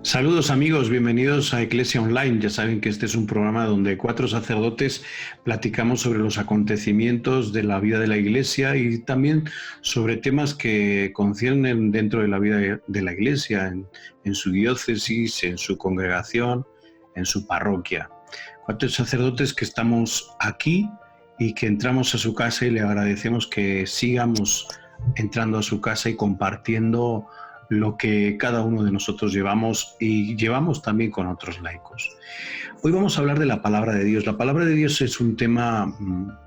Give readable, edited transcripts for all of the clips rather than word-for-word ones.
Saludos amigos, bienvenidos a Iglesia Online. Ya saben que este es un programa donde cuatro sacerdotes platicamos sobre los acontecimientos de la vida de la Iglesia y también sobre temas que conciernen dentro de la vida de la Iglesia, en su diócesis, en su congregación, en su parroquia. Cuatro sacerdotes que estamos aquí y que entramos a su casa y le agradecemos que sigamos entrando a su casa y compartiendo lo que cada uno de nosotros llevamos y llevamos también con otros laicos. Hoy vamos a hablar de la palabra de Dios. La palabra de Dios es un tema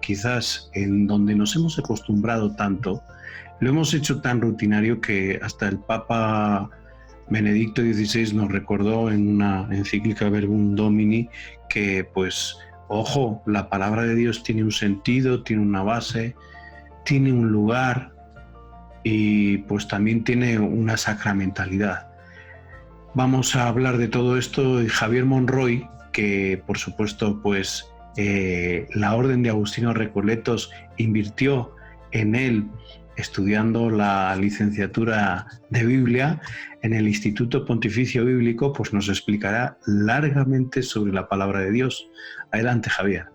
quizás en donde nos hemos acostumbrado tanto, lo hemos hecho tan rutinario que hasta el Papa Benedicto XVI nos recordó en una encíclica Verbum Domini que ojo, la palabra de Dios tiene un sentido, tiene una base, tiene un lugar y pues también tiene una sacramentalidad. Vamos a hablar de todo esto de Javier Monroy, que por supuesto la Orden de Agustinos Recoletos invirtió en él estudiando la licenciatura de Biblia en el Instituto Pontificio Bíblico, pues nos explicará largamente sobre la palabra de Dios. Adelante, Javier.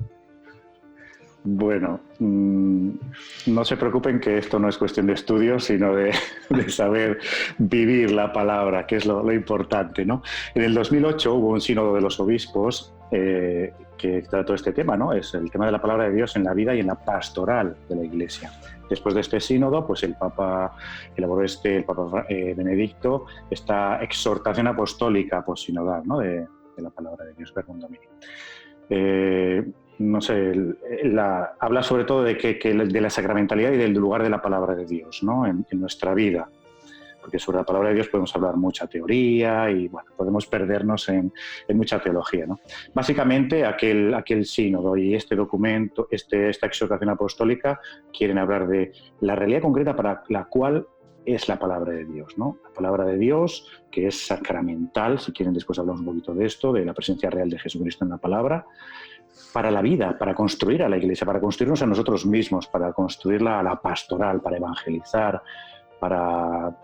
Bueno, no se preocupen que esto no es cuestión de estudio, sino de saber vivir la palabra, que es lo importante, ¿no? En el 2008 hubo un sínodo de los obispos que trató este tema, ¿no? Es el tema de la palabra de Dios en la vida y en la pastoral de la Iglesia. Después de este sínodo, pues el Papa elaboró el Papa Benedicto, esta exhortación apostólica posinodal, ¿no? de la palabra de Dios, Verbum Domini. No sé, habla sobre todo de la sacramentalidad y del lugar de la palabra de Dios, ¿no? en nuestra vida, porque sobre la palabra de Dios podemos hablar mucha teoría y bueno, podemos perdernos en mucha teología, ¿no? Básicamente aquel sínodo y este documento, esta exhortación apostólica quieren hablar de la realidad concreta para la cual es la palabra de Dios, ¿no? La palabra de Dios, que es sacramental, si quieren después hablamos un poquito de esto, de la presencia real de Jesucristo en la palabra, para la vida, para construir a la Iglesia, para construirnos a nosotros mismos, para construirla a la pastoral, para evangelizar, para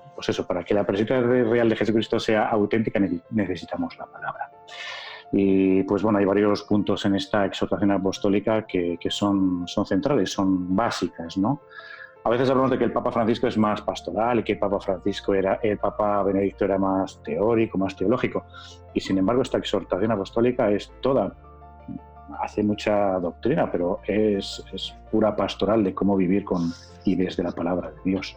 que la presencia real de Jesucristo sea auténtica, necesitamos la palabra. Y pues bueno, hay varios puntos en esta exhortación apostólica que son centrales, son básicas, ¿no? A veces hablamos de que el Papa Francisco es más pastoral y que el Papa Benedicto era más teórico, más teológico. Y sin embargo, esta exhortación apostólica es toda, hace mucha doctrina, pero es pura pastoral de cómo vivir con y desde la palabra de Dios.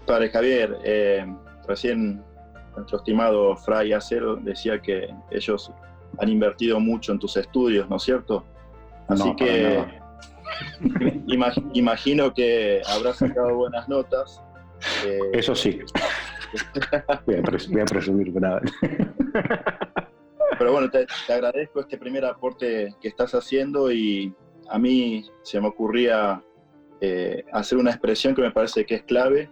Padre Javier, recién nuestro estimado Fray Acero decía que ellos han invertido mucho en tus estudios, ¿no es cierto? Así que imagino que habrás sacado buenas notas. Eso sí. Voy a presumir, nada. Pero bueno, te agradezco este primer aporte que estás haciendo y a mí se me ocurría hacer una expresión que me parece que es clave.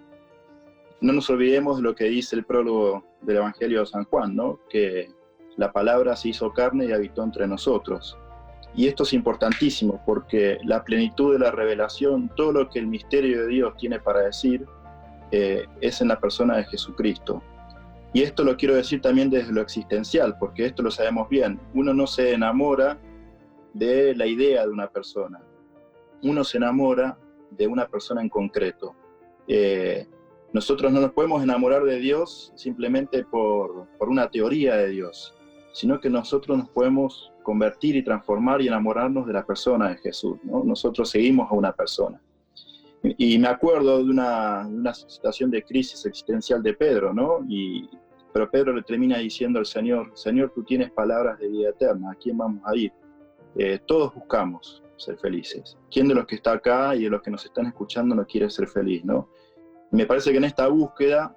No nos olvidemos de lo que dice el prólogo del Evangelio de San Juan, ¿no? Que la palabra se hizo carne y habitó entre nosotros. Y esto es importantísimo porque la plenitud de la revelación, todo lo que el misterio de Dios tiene para decir, es en la persona de Jesucristo. Y esto lo quiero decir también desde lo existencial, porque esto lo sabemos bien. Uno no se enamora de la idea de una persona. Uno se enamora de una persona en concreto. Nosotros no nos podemos enamorar de Dios simplemente por una teoría de Dios, sino que nosotros nos podemos convertir y transformar y enamorarnos de la persona de Jesús, ¿no? Nosotros seguimos a una persona. Y me acuerdo de una situación de crisis existencial de Pedro, ¿no? Pero Pedro le termina diciendo al Señor, Señor, tú tienes palabras de vida eterna, ¿a quién vamos a ir? Todos buscamos ser felices. ¿Quién de los que está acá y de los que nos están escuchando no quiere ser feliz, no? Me parece que en esta búsqueda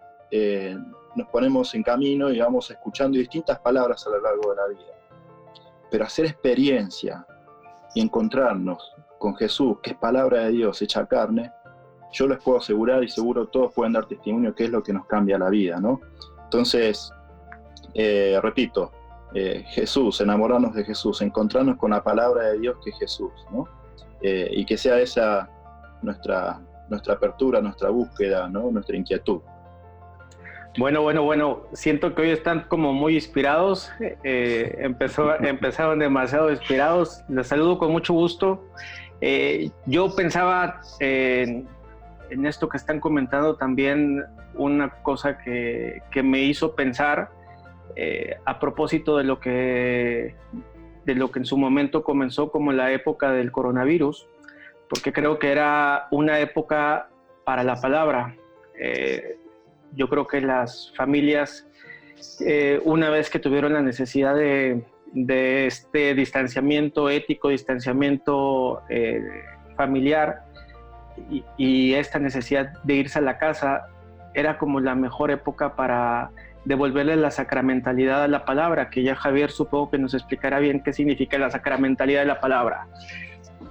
nos ponemos en camino y vamos escuchando distintas palabras a lo largo de la vida. Pero hacer experiencia y encontrarnos con Jesús, que es palabra de Dios hecha carne, yo les puedo asegurar y seguro todos pueden dar testimonio que es lo que nos cambia la vida, ¿no? Entonces, repito, Jesús, enamorarnos de Jesús, encontrarnos con la palabra de Dios que es Jesús, ¿no? Y que sea esa nuestra apertura, nuestra búsqueda, ¿no? Nuestra inquietud. Bueno. Siento que hoy están como muy inspirados. Empezaron demasiado inspirados. Les saludo con mucho gusto. Yo pensaba en esto que están comentando también, una cosa que me hizo pensar a propósito de lo que en su momento comenzó como la época del coronavirus, porque creo que era una época para la palabra. Yo creo que las familias, una vez que tuvieron la necesidad de este distanciamiento ético, distanciamiento familiar y esta necesidad de irse a la casa, era como la mejor época para devolverle la sacramentalidad a la palabra, que ya Javier supongo que nos explicará bien qué significa la sacramentalidad de la palabra.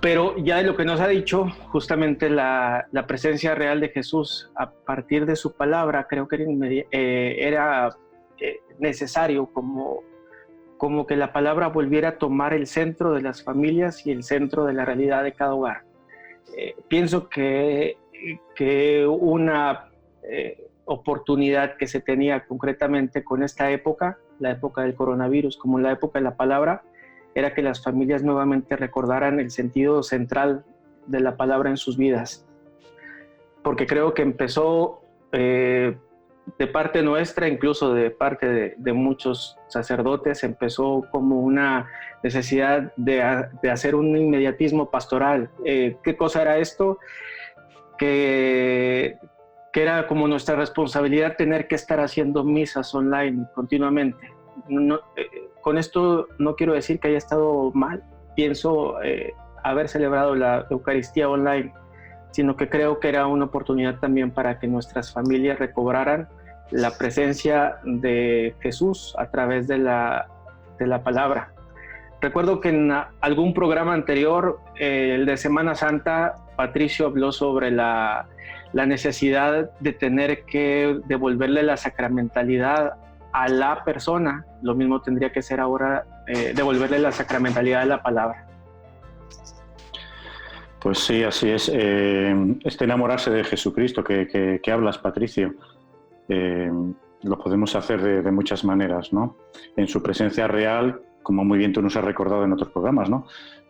Pero ya de lo que nos ha dicho, justamente la presencia real de Jesús a partir de su palabra, creo que era necesario como que la palabra volviera a tomar el centro de las familias y el centro de la realidad de cada hogar. Pienso que una oportunidad que se tenía concretamente con esta época, la época del coronavirus, como la época de la palabra, era que las familias nuevamente recordaran el sentido central de la palabra en sus vidas. Porque creo que empezó de parte nuestra, incluso de parte de muchos sacerdotes, empezó como una necesidad de hacer un inmediatismo pastoral. ¿Qué cosa era esto? Que era como nuestra responsabilidad tener que estar haciendo misas online continuamente. Con esto no quiero decir que haya estado mal, pienso haber celebrado la Eucaristía online, sino que creo que era una oportunidad también para que nuestras familias recobraran la presencia de Jesús a través de la palabra. Recuerdo que en algún programa anterior, el de Semana Santa, Patricio habló sobre la necesidad de tener que devolverle la sacramentalidad a la persona. Lo mismo tendría que ser ahora devolverle la sacramentalidad de la palabra. Pues sí, así es. Este enamorarse de Jesucristo que hablas, Patricio, lo podemos hacer de muchas maneras, ¿no? En su presencia real, como muy bien tú nos has recordado en otros programas, ¿no?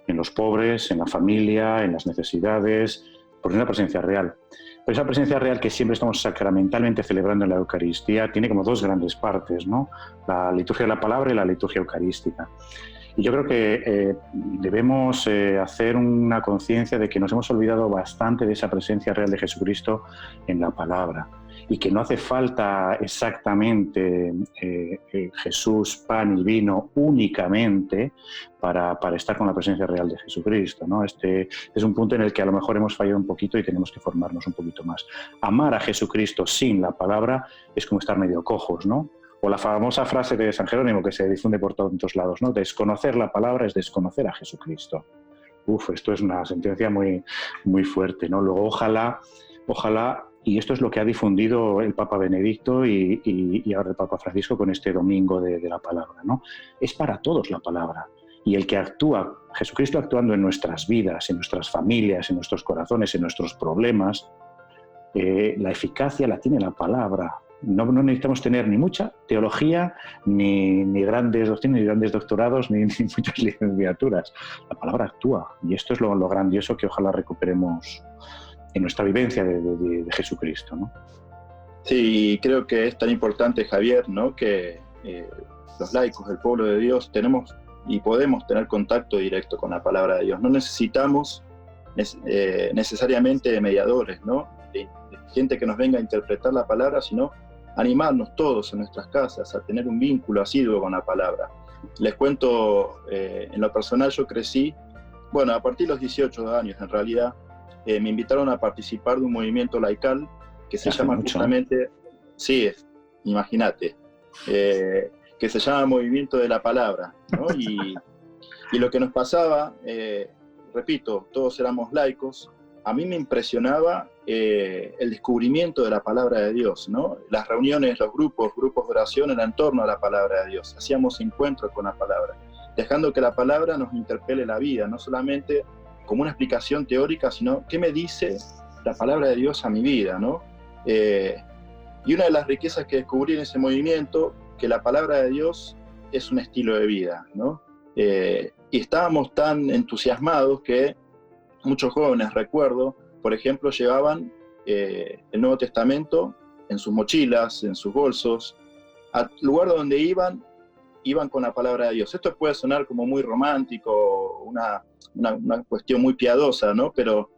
En los pobres, en la familia, en las necesidades, porque es una presencia real. Pero esa presencia real que siempre estamos sacramentalmente celebrando en la Eucaristía tiene como dos grandes partes, ¿no? La liturgia de la palabra y la liturgia eucarística. Y yo creo que debemos hacer una conciencia de que nos hemos olvidado bastante de esa presencia real de Jesucristo en la palabra y que no hace falta exactamente Jesús, pan y vino únicamente para estar con la presencia real de Jesucristo, ¿no? Este es un punto en el que a lo mejor hemos fallado un poquito y tenemos que formarnos un poquito más. Amar a Jesucristo sin la palabra es como estar medio cojos, ¿no? O la famosa frase de San Jerónimo que se difunde por todos lados, ¿no? Desconocer la palabra es desconocer a Jesucristo. Esto es una sentencia muy, muy fuerte, ¿no? Luego, ojalá, y esto es lo que ha difundido el Papa Benedicto y ahora el Papa Francisco con este domingo de la palabra, ¿no? Es para todos la palabra. Y el que actúa, Jesucristo actuando en nuestras vidas, en nuestras familias, en nuestros corazones, en nuestros problemas, la eficacia la tiene la palabra. No necesitamos tener ni mucha teología, ni grandes doctrinas, ni grandes doctorados, ni muchas licenciaturas. La palabra actúa y esto es lo grandioso que ojalá recuperemos en nuestra vivencia de Jesucristo, ¿no? Sí, creo que es tan importante, Javier, ¿no? Que los laicos, el pueblo de Dios, tenemos y podemos tener contacto directo con la palabra de Dios. No necesitamos necesariamente mediadores, ¿no? De gente que nos venga a interpretar la palabra, sino animarnos todos en nuestras casas a tener un vínculo asiduo con la palabra. Les cuento, en lo personal yo crecí, bueno, a partir de los 18 años en realidad, me invitaron a participar de un movimiento laical que se llama justamente, sí, imagínate, que se llama Movimiento de la Palabra, ¿no? Y lo que nos pasaba, repito, todos éramos laicos. A mí me impresionaba el descubrimiento de la palabra de Dios, ¿no? Las reuniones, los grupos de oración eran en torno a la palabra de Dios. Hacíamos encuentros con la palabra, dejando que la palabra nos interpele la vida, no solamente como una explicación teórica, sino qué me dice la palabra de Dios a mi vida, ¿no? Y una de las riquezas que descubrí en ese movimiento, que la palabra de Dios es un estilo de vida, ¿no? Y estábamos tan entusiasmados que muchos jóvenes, recuerdo, por ejemplo, llevaban el Nuevo Testamento en sus mochilas, en sus bolsos, al lugar donde iban con la palabra de Dios. Esto puede sonar como muy romántico, una cuestión muy piadosa, ¿no? Pero,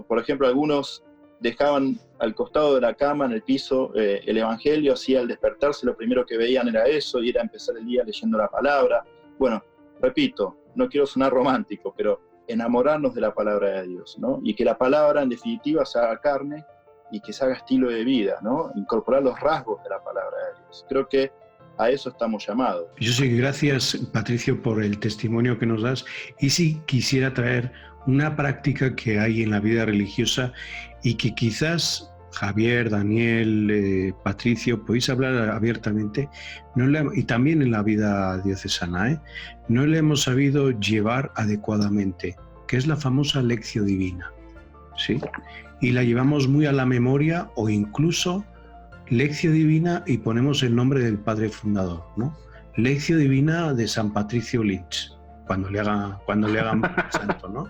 por ejemplo, algunos dejaban al costado de la cama, en el piso, el Evangelio, así al despertarse lo primero que veían era eso, y era empezar el día leyendo la palabra. Bueno, repito, no quiero sonar romántico, pero enamorarnos de la palabra de Dios, ¿no? Y que la palabra, en definitiva, se haga carne y que se haga estilo de vida, ¿no? Incorporar los rasgos de la palabra de Dios. Creo que a eso estamos llamados. Yo sí, gracias, Patricio, por el testimonio que nos das. Y sí quisiera traer una práctica que hay en la vida religiosa y que quizás Javier, Daniel, Patricio, podéis hablar abiertamente, y también en la vida diocesana, no le hemos sabido llevar adecuadamente, que es la famosa lección divina, ¿sí? Y la llevamos muy a la memoria, o incluso lección divina y ponemos el nombre del padre fundador, ¿no? Lección divina de San Patricio Lynch, cuando le hagan santo, ¿no?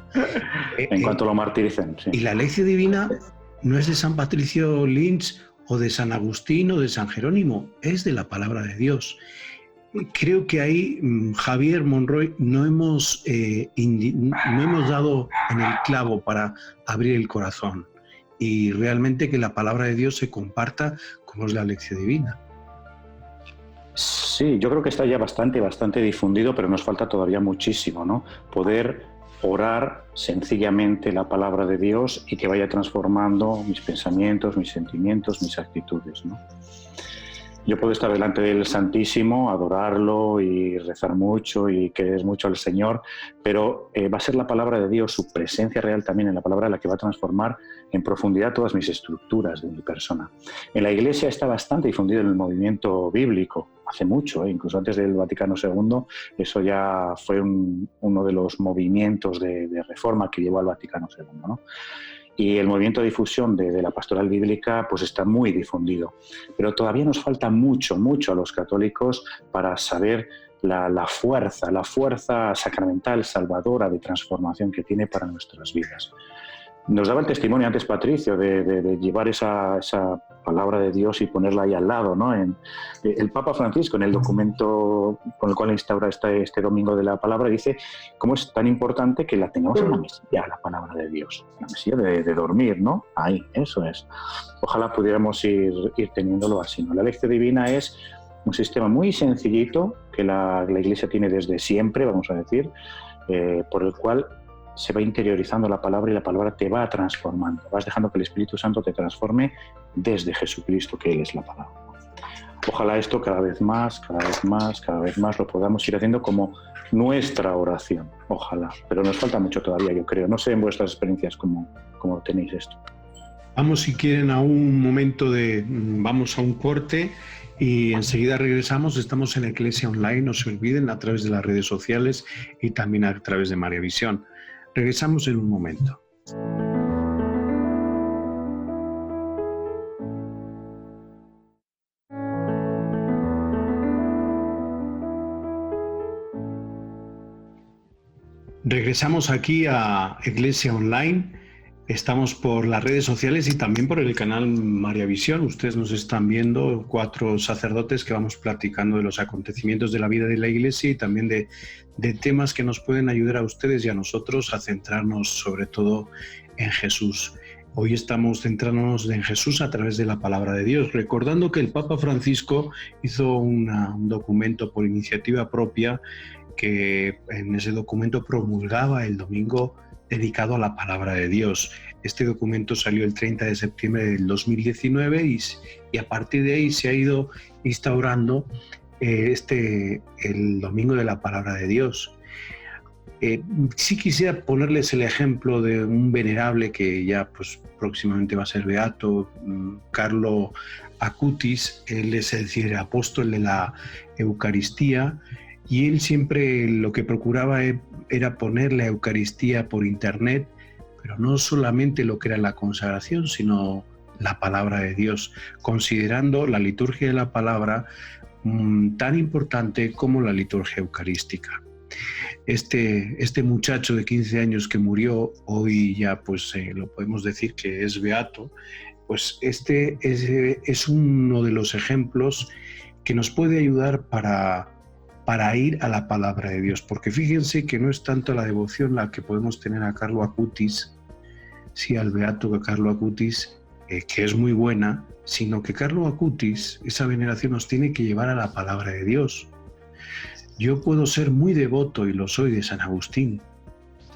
En cuanto lo martiricen, sí. Y la lección divina no es de San Patricio Lynch o de San Agustín o de San Jerónimo, es de la palabra de Dios. Creo que ahí, Javier Monroy, no hemos dado en el clavo para abrir el corazón y realmente que la palabra de Dios se comparta como es la lección divina. Sí, yo creo que está ya bastante difundido, pero nos falta todavía muchísimo, ¿no? Poder orar sencillamente la palabra de Dios y que vaya transformando mis pensamientos, mis sentimientos, mis actitudes, ¿no? Yo puedo estar delante del Santísimo, adorarlo y rezar mucho y querer mucho al Señor, pero va a ser la palabra de Dios, su presencia real también en la palabra, la que va a transformar en profundidad todas mis estructuras de mi persona. En la Iglesia está bastante difundido el movimiento bíblico, hace mucho, incluso antes del Vaticano II, eso ya fue uno de los movimientos de reforma que llevó al Vaticano II, ¿no? Y el movimiento de difusión de la pastoral bíblica pues está muy difundido. Pero todavía nos falta mucho a los católicos para saber la fuerza sacramental, salvadora, de transformación que tiene para nuestras vidas. Nos daba el testimonio antes Patricio de llevar esa palabra de Dios y ponerla ahí al lado, ¿no? El Papa Francisco, en el documento con el cual instaura este Domingo de la Palabra, dice cómo es tan importante que la tengamos en la mesilla, la palabra de Dios, la mesilla de dormir, ¿no? Ahí, eso es. Ojalá pudiéramos ir teniéndolo así, ¿no? La lección divina es un sistema muy sencillito que la Iglesia tiene desde siempre, vamos a decir, por el cual se va interiorizando la palabra y la palabra te va transformando. Vas dejando que el Espíritu Santo te transforme desde Jesucristo, que Él es la palabra. Ojalá esto cada vez más lo podamos ir haciendo como nuestra oración. Ojalá. Pero nos falta mucho todavía, yo creo. No sé en vuestras experiencias cómo tenéis esto. Vamos, si quieren, a un momento vamos a un corte y enseguida regresamos. Estamos en Iglesia Online, no se olviden, a través de las redes sociales y también a través de María Visión. Regresamos en un momento. Regresamos aquí a Iglesia Online. Estamos por las redes sociales y también por el canal María Visión. Ustedes nos están viendo, 4 sacerdotes que vamos platicando de los acontecimientos de la vida de la Iglesia y también de temas que nos pueden ayudar a ustedes y a nosotros a centrarnos sobre todo en Jesús. Hoy estamos centrándonos en Jesús a través de la palabra de Dios, recordando que el Papa Francisco hizo un documento por iniciativa propia que en ese documento promulgaba el domingo dedicado a la palabra de Dios. Este documento salió el 30 de septiembre del 2019 y a partir de ahí se ha ido instaurando el domingo de la palabra de Dios. Sí quisiera ponerles el ejemplo de un venerable que ya pues próximamente va a ser beato, Carlo Acutis. Él es el apóstol de la Eucaristía y él siempre lo que procuraba era poner la Eucaristía por internet, pero no solamente lo que era la consagración, sino la palabra de Dios, considerando la liturgia de la palabra tan importante como la liturgia eucarística. Este muchacho de 15 años que murió, hoy ya pues lo podemos decir que es beato, pues este es uno de los ejemplos que nos puede ayudar para ir a la palabra de Dios, porque fíjense que no es tanto la devoción la que podemos tener a Carlo Acutis, sí, al beato Carlo Acutis, que es muy buena, sino que Carlo Acutis, esa veneración nos tiene que llevar a la palabra de Dios. Yo puedo ser muy devoto, y lo soy, de San Agustín,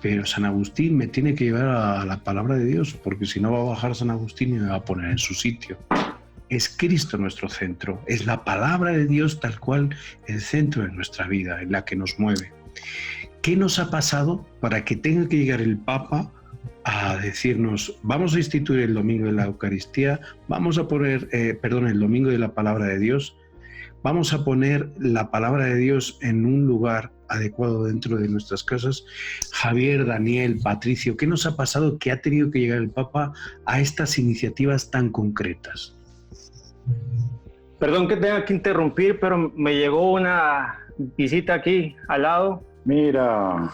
pero San Agustín me tiene que llevar a la palabra de Dios, porque si no va a bajar San Agustín y me va a poner en su sitio. Es Cristo nuestro centro, es la palabra de Dios tal cual el centro de nuestra vida, en la que nos mueve. ¿Qué nos ha pasado para que tenga que llegar el Papa a decirnos, vamos a instituir el domingo de la Eucaristía, vamos a poner, el domingo de la palabra de Dios, vamos a poner la palabra de Dios en un lugar adecuado dentro de nuestras casas? Javier, Daniel, Patricio, ¿qué nos ha pasado que ha tenido que llegar el Papa a estas iniciativas tan concretas? Perdón que tenga que interrumpir, pero me llegó una visita aquí al lado. Mira.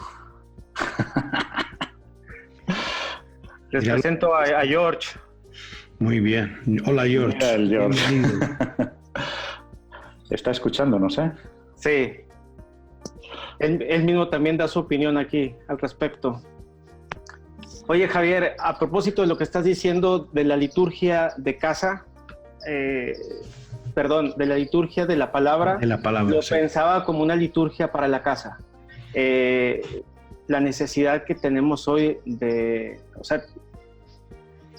Les presento a George. Muy bien. Hola, George. Mira el George. Está escuchándonos, ¿eh? Sí. Él mismo también da su opinión aquí al respecto. Oye, Javier, a propósito de lo que estás diciendo de la liturgia de casa, de la liturgia de la palabra, lo sí. Pensaba como una liturgia para la casa. La necesidad que tenemos hoy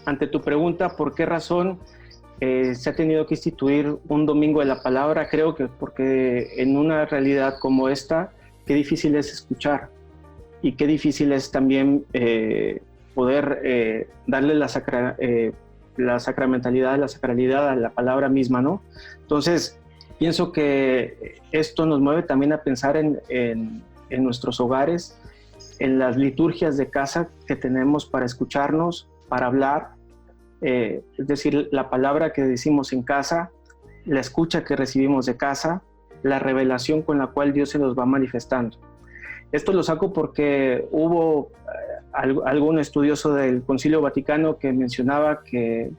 ante tu pregunta, ¿por qué razón se ha tenido que instituir un domingo de la palabra? Creo que porque en una realidad como esta, qué difícil es escuchar y qué difícil es también poder darle la sacramentalidad, la sacralidad a la palabra misma, ¿no? Entonces, pienso que esto nos mueve también a pensar en nuestros hogares, en las liturgias de casa que tenemos para escucharnos, para hablar, es decir, la palabra que decimos en casa, la escucha que recibimos de casa, la revelación con la cual Dios se nos va manifestando. Esto lo saco porque hubo algún estudioso del Concilio Vaticano que mencionaba que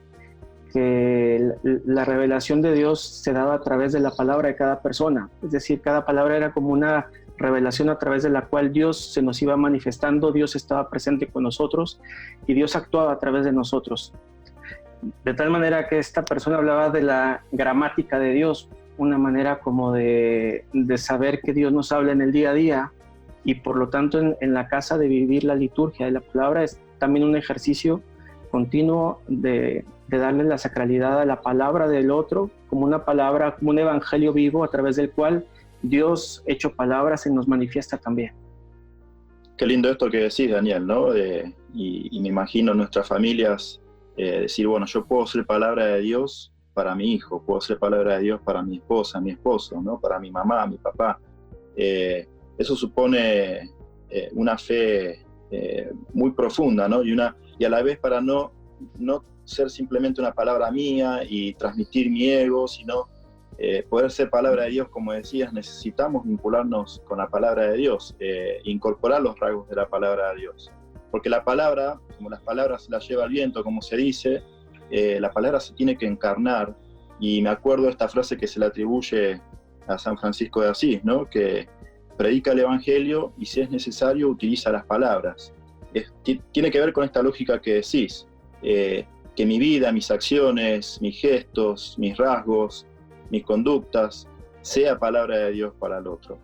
la revelación de Dios se daba a través de la palabra de cada persona, es decir, cada palabra era como una revelación a través de la cual Dios se nos iba manifestando, Dios estaba presente con nosotros y Dios actuaba a través de nosotros. De tal manera que esta persona hablaba de la gramática de Dios, una manera como de saber que Dios nos habla en el día a día, y por lo tanto en la casa de vivir la liturgia de la palabra es también un ejercicio continuo de darle la sacralidad a la palabra del otro como una palabra, como un evangelio vivo a través del cual Dios hecho palabra se nos manifiesta también. Qué lindo esto que decís, Daniel, ¿no? Y me imagino nuestras familias decir, bueno, yo puedo ser palabra de Dios para mi hijo, puedo ser palabra de Dios para mi esposa, mi esposo, ¿no? Para mi mamá, mi papá. Eso supone una fe muy profunda, ¿no? Y a la vez para no ser simplemente una palabra mía y transmitir mi ego, sino poder ser palabra de Dios, como decías, necesitamos vincularnos con la palabra de Dios, incorporar los rasgos de la palabra de Dios. Porque la palabra, como las palabras se las lleva el viento, como se dice, la palabra se tiene que encarnar. Y me acuerdo de esta frase que se le atribuye a San Francisco de Asís, ¿no? Que predica el Evangelio y si es necesario utiliza las palabras. Tiene que ver con esta lógica que decís, que mi vida, mis acciones, mis gestos, mis rasgos, mis conductas, sea palabra de Dios para el otro,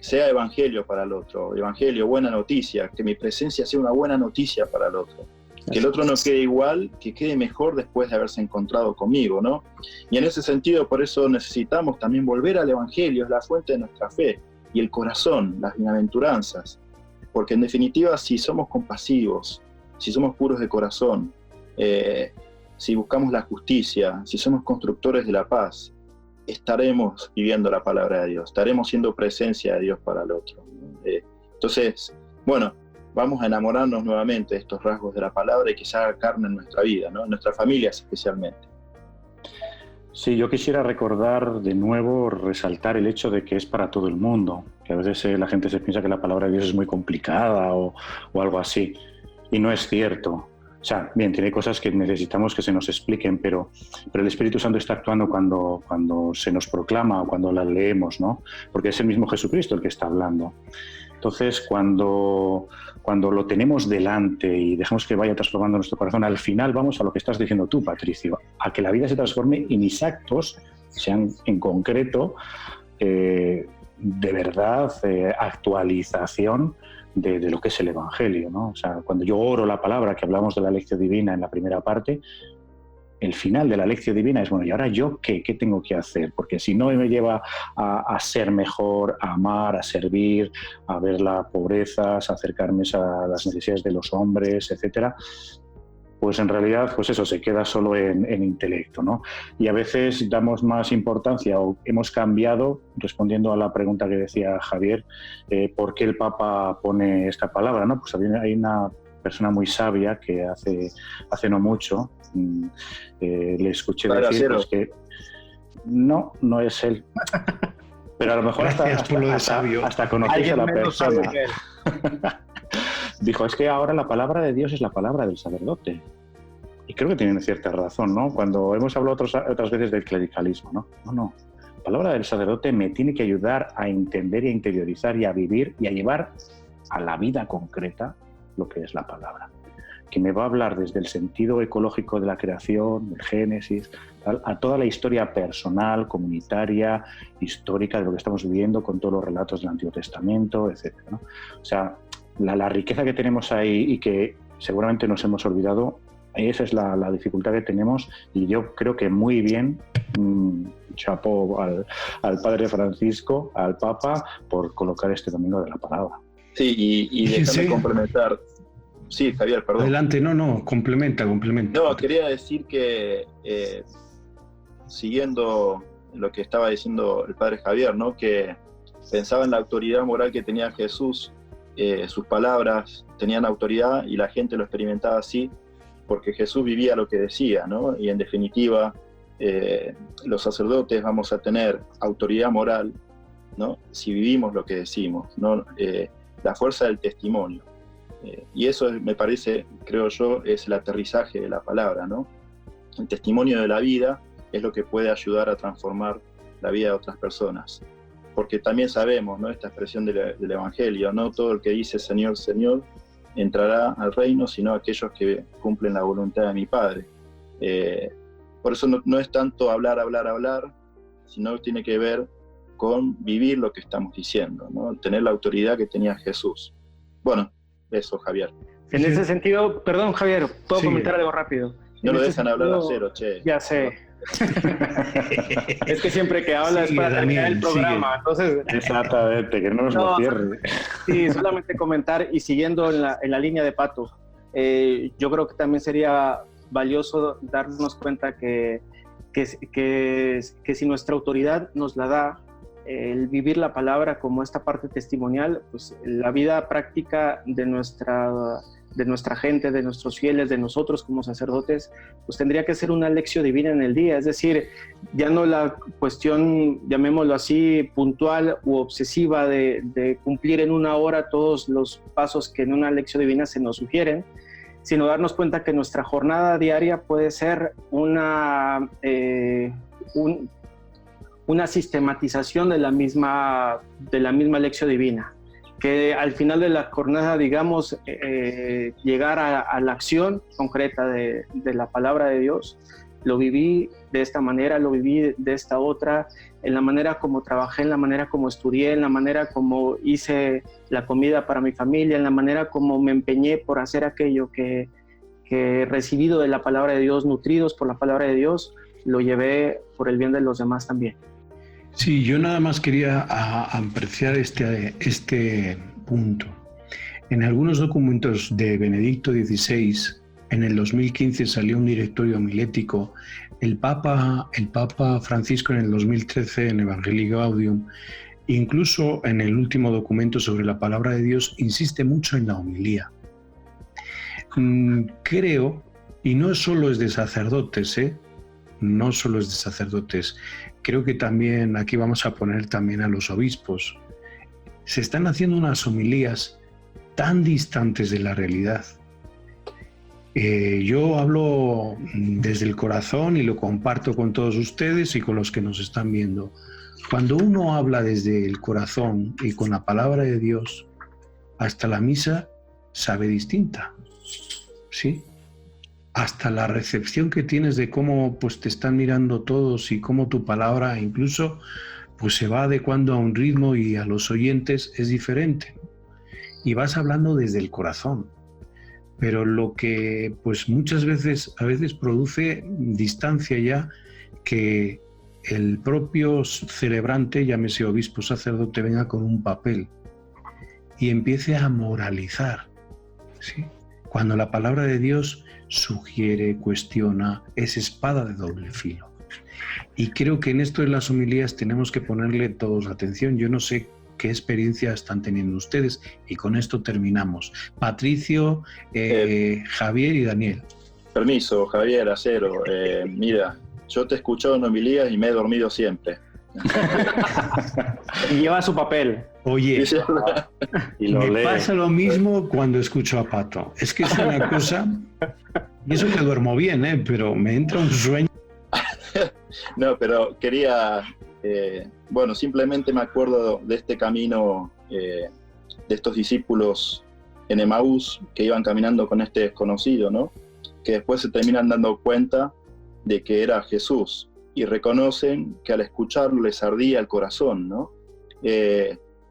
sea evangelio para el otro, evangelio, buena noticia, que mi presencia sea una buena noticia para el otro, que el otro no quede igual, que quede mejor después de haberse encontrado conmigo, ¿no? Y en ese sentido, por eso necesitamos también volver al evangelio, es la fuente de nuestra fe, y el corazón, las bienaventuranzas, porque en definitiva, si somos compasivos, si somos puros de corazón, si buscamos la justicia, si somos constructores de la paz, estaremos viviendo la palabra de Dios, estaremos siendo presencia de Dios para el otro. Entonces, bueno, vamos a enamorarnos nuevamente de estos rasgos de la palabra y que se haga carne en nuestra vida, ¿no? En nuestras familias especialmente. Sí, yo quisiera recordar de nuevo, resaltar el hecho de que es para todo el mundo, que a veces la gente se piensa que la palabra de Dios es muy complicada o algo así, y no es cierto. O sea, bien, tiene cosas que necesitamos que se nos expliquen, pero el Espíritu Santo está actuando cuando se nos proclama o cuando la leemos, ¿no? Porque es el mismo Jesucristo el que está hablando. Entonces, cuando lo tenemos delante y dejamos que vaya transformando nuestro corazón, al final vamos a lo que estás diciendo tú, Patricio, a que la vida se transforme y mis actos sean en concreto de verdad actualización de lo que es el Evangelio, ¿no? O sea, cuando yo oro la palabra, que hablamos de la lección divina en la primera parte, el final de la lección divina es, bueno, ¿y ahora yo qué tengo que hacer? Porque si no me lleva a ser mejor, a amar, a servir, a ver la pobreza, a acercarme a las necesidades de los hombres, etcétera, pues en realidad, pues eso, se queda solo en intelecto, ¿no? Y a veces damos más importancia o hemos cambiado, respondiendo a la pregunta que decía Javier, ¿por qué el Papa pone esta palabra, no? Pues hay una persona muy sabia que hace no mucho, le escuché decir pues, que no es él. Pero a lo mejor hasta conocéis a la persona. Dijo, es que ahora la palabra de Dios es la palabra del sacerdote. Y creo que tienen cierta razón, ¿no? Cuando hemos hablado otras veces del clericalismo, ¿no? No. La palabra del sacerdote me tiene que ayudar a entender y a interiorizar y a vivir y a llevar a la vida concreta lo que es la palabra. Que me va a hablar desde el sentido ecológico de la creación, del Génesis, a toda la historia personal, comunitaria, histórica de lo que estamos viviendo con todos los relatos del Antiguo Testamento, etc., ¿no? O sea, la riqueza que tenemos ahí y que seguramente nos hemos olvidado, esa es la dificultad que tenemos, y yo creo que muy bien, chapó al Padre Francisco, al Papa, por colocar este domingo de la palabra. Sí, y déjame complementar. Sí, Javier, perdón. Adelante, no, complementa. No, quería decir que siguiendo lo que estaba diciendo el Padre Javier, ¿no? Que pensaba en la autoridad moral que tenía Jesús. Sus palabras tenían autoridad y la gente lo experimentaba así porque Jesús vivía lo que decía, ¿no? Y en definitiva, los sacerdotes vamos a tener autoridad moral, ¿no? Si vivimos lo que decimos, ¿no? La fuerza del testimonio. Y eso me parece, creo yo, es el aterrizaje de la palabra, ¿no? El testimonio de la vida es lo que puede ayudar a transformar la vida de otras personas. Porque también sabemos, ¿no? Esta expresión del Evangelio, no todo el que dice Señor, Señor, entrará al reino, sino aquellos que cumplen la voluntad de mi Padre. Por eso no es tanto hablar, sino que tiene que ver con vivir lo que estamos diciendo, ¿no? Tener la autoridad que tenía Jesús. Bueno, eso, Javier. En ese sentido, perdón, Javier, ¿puedo comentar algo rápido? No lo dejan hablar a cero, che. Ya sé. Es que siempre que hablas para terminar el programa, entonces... Exactamente, que no nos lo cierre. Sí, solamente comentar y siguiendo en la línea de Pato, yo creo que también sería valioso darnos cuenta que si nuestra autoridad nos la da el vivir la palabra como esta parte testimonial, pues la vida práctica de nuestra gente, de nuestros fieles, de nosotros como sacerdotes, pues tendría que ser una lección divina en el día, es decir, ya no la cuestión, llamémoslo así, puntual u obsesiva de cumplir en una hora todos los pasos que en una lección divina se nos sugieren, sino darnos cuenta que nuestra jornada diaria puede ser una sistematización de la misma lección divina, que al final de la jornada, digamos, llegar a la acción concreta de la palabra de Dios. Lo viví de esta manera, lo viví de esta otra, en la manera como trabajé, en la manera como estudié, en la manera como hice la comida para mi familia, en la manera como me empeñé por hacer aquello que he recibido de la palabra de Dios, nutridos por la palabra de Dios, lo llevé por el bien de los demás también. Sí, yo nada más quería apreciar este punto. En algunos documentos de Benedicto XVI, en el 2015 salió un directorio homilético. El Papa Francisco en el 2013, en Evangelii Gaudium, Incluso en el último documento sobre la palabra de Dios insiste mucho en la homilía. Creo, y no solo es de sacerdotes, no solo es de sacerdotes, creo que también aquí vamos a poner también a los obispos. Se están haciendo unas homilías tan distantes de la realidad. Yo hablo desde el corazón y lo comparto con todos ustedes y con los que nos están viendo. Cuando uno habla desde el corazón y con la palabra de Dios, hasta la misa sabe distinta, ¿sí? Hasta la recepción que tienes de cómo pues, te están mirando todos y cómo tu palabra incluso pues, se va adecuando a un ritmo y a los oyentes es diferente. Y vas hablando desde el corazón. Pero lo que pues muchas veces, a veces produce distancia ya, que el propio celebrante, llámese obispo, sacerdote, venga con un papel y empiece a moralizar, ¿sí? Cuando la palabra de Dios sugiere, cuestiona, es espada de doble filo. Y creo que en esto de las homilías tenemos que ponerle todos atención. Yo no sé qué experiencia están teniendo ustedes y con esto terminamos. Patricio, Javier y Daniel. Permiso, Javier, Acero. Mira, yo te escucho en homilías y me he dormido siempre. Y lleva su papel. Oye, y lo me lee. pasa lo mismo cuando escucho a Pato. Es que es una cosa, y eso que duermo bien, pero me entra un sueño. No, pero quería, bueno, simplemente me acuerdo de este camino, de estos discípulos en Emaús que iban caminando con este desconocido, ¿no? Que después se terminan dando cuenta de que era Jesús y reconocen que al escucharlo les ardía el corazón, ¿no?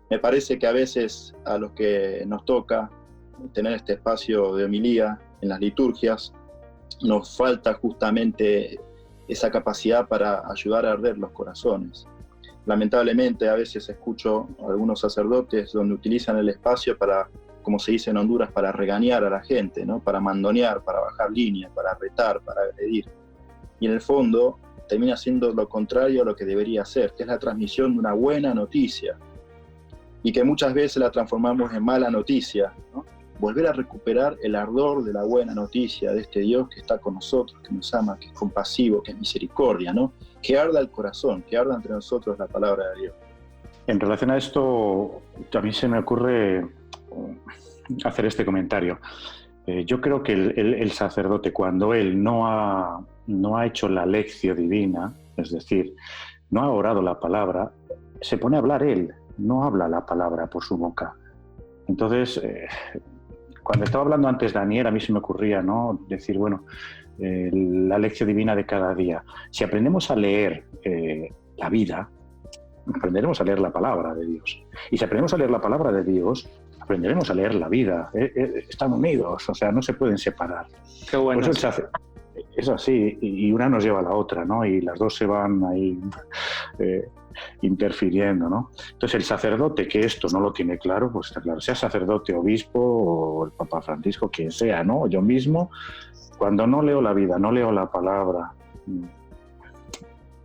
Me parece que a veces a los que nos toca tener este espacio de homilía en las liturgias, nos falta justamente esa capacidad para ayudar a arder los corazones. Lamentablemente a veces escucho a algunos sacerdotes donde utilizan el espacio para, como se dice en Honduras, para regañar a la gente, ¿no? Para mandonear, para bajar línea, para retar, para agredir. Y en el fondo termina siendo lo contrario a lo que debería ser, que es la transmisión de una buena noticia, y que muchas veces la transformamos en mala noticia, ¿no? Volver a recuperar el ardor de la buena noticia de este Dios que está con nosotros, que nos ama, que es compasivo, que es misericordia, ¿no? Que arda el corazón, que arda entre nosotros la palabra de Dios. En relación a esto, a mí se me ocurre hacer este comentario. Yo creo que el sacerdote, cuando él no ha hecho la lección divina, es decir, no ha orado la palabra, se pone a hablar él, no habla la palabra por su boca. Entonces, cuando estaba hablando antes Daniel, a mí se me ocurría, ¿no? Decir, bueno, la lección divina de cada día. Si aprendemos a leer la vida, aprenderemos a leer la palabra de Dios. Y si aprendemos a leer la palabra de Dios, aprenderemos a leer la vida. Están unidos, o sea, no se pueden separar. Qué bueno. Por eso es así, y una nos lleva a la otra, ¿no? Y las dos se van ahí interfiriendo, ¿no? Entonces el sacerdote que esto no lo tiene claro, pues está claro, sea sacerdote, obispo o el Papa Francisco, quien sea, ¿no? Yo mismo, cuando no leo la vida, no leo la palabra,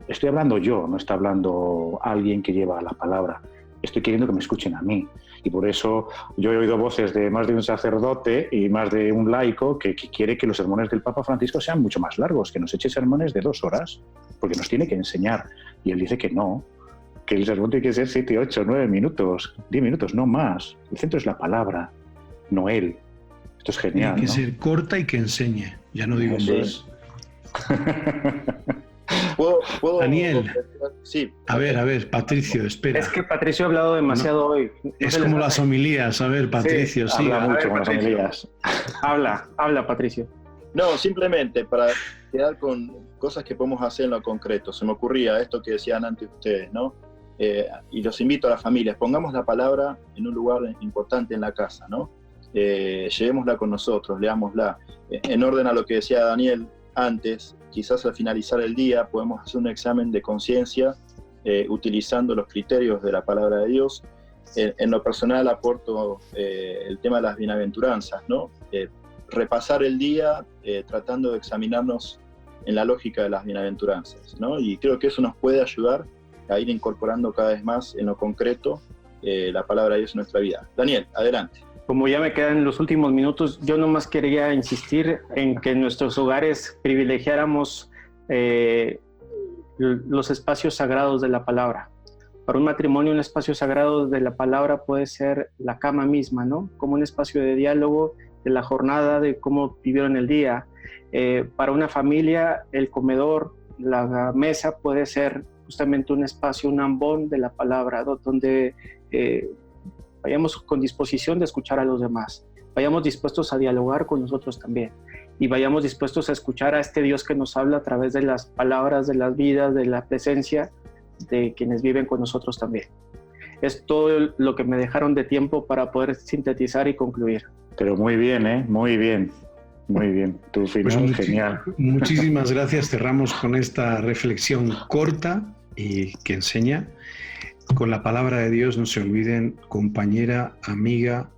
estoy hablando yo, no está hablando alguien que lleva la palabra, estoy queriendo que me escuchen a mí. Y por eso yo he oído voces de más de un sacerdote y más de un laico que quiere que los sermones del Papa Francisco sean mucho más largos, que nos eche sermones de 2 horas, porque nos tiene que enseñar. Y él dice que no, que el sermón tiene que ser 7, 8, 9 minutos, 10 minutos, no más. El centro es la palabra, no él. Esto es genial, Tiene que ¿no? ser corta y que enseñe, ya no digo más. ¿Puedo Daniel, sí. a ver, Patricio, espera. Es que Patricio ha hablado demasiado hoy. No Es se le como sabe. las homilías, a ver, Patricio, sí. Habla mucho ver, con las Patricio. homilías. Habla, Patricio. No, simplemente para quedar con cosas que podemos hacer en lo concreto. Se me ocurría esto que decían antes ustedes, ¿no? Y los invito a las familias, pongamos la palabra en un lugar importante en la casa, ¿no? Llevémosla con nosotros, leámosla. En orden a lo que decía Daniel antes, quizás al finalizar el día podemos hacer un examen de conciencia utilizando los criterios de la palabra de Dios. En lo personal aporto el tema de las bienaventuranzas, ¿no? Repasar el día tratando de examinarnos en la lógica de las bienaventuranzas, ¿no? Y creo que eso nos puede ayudar a ir incorporando cada vez más en lo concreto la palabra de Dios en nuestra vida. Daniel, adelante. Como ya me quedan los últimos minutos, yo nomás quería insistir en que en nuestros hogares privilegiáramos los espacios sagrados de la palabra. Para un matrimonio, un espacio sagrado de la palabra puede ser la cama misma, ¿no? Como un espacio de diálogo de la jornada, de cómo vivieron el día. Para una familia, el comedor, la mesa puede ser justamente un espacio, un ambón de la palabra, donde vayamos con disposición de escuchar a los demás, vayamos dispuestos a dialogar con nosotros también, y vayamos dispuestos a escuchar a este Dios que nos habla a través de las palabras, de las vidas, de la presencia de quienes viven con nosotros también. Es todo lo que me dejaron de tiempo para poder sintetizar y concluir. Pero muy bien, muy bien. Muy bien, tu final pues genial. Muchísimas gracias. Cerramos con esta reflexión corta y que enseña. Con la palabra de Dios no se olviden, compañera, amiga,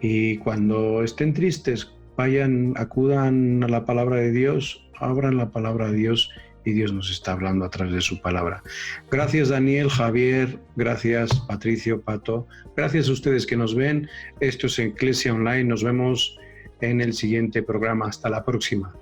y cuando estén tristes, acudan a la palabra de Dios, abran la palabra de Dios y Dios nos está hablando a través de su palabra. Gracias Daniel, Javier, gracias Patricio, Pato, gracias a ustedes que nos ven. Esto es Eclesia Online, nos vemos en el siguiente programa. Hasta la próxima.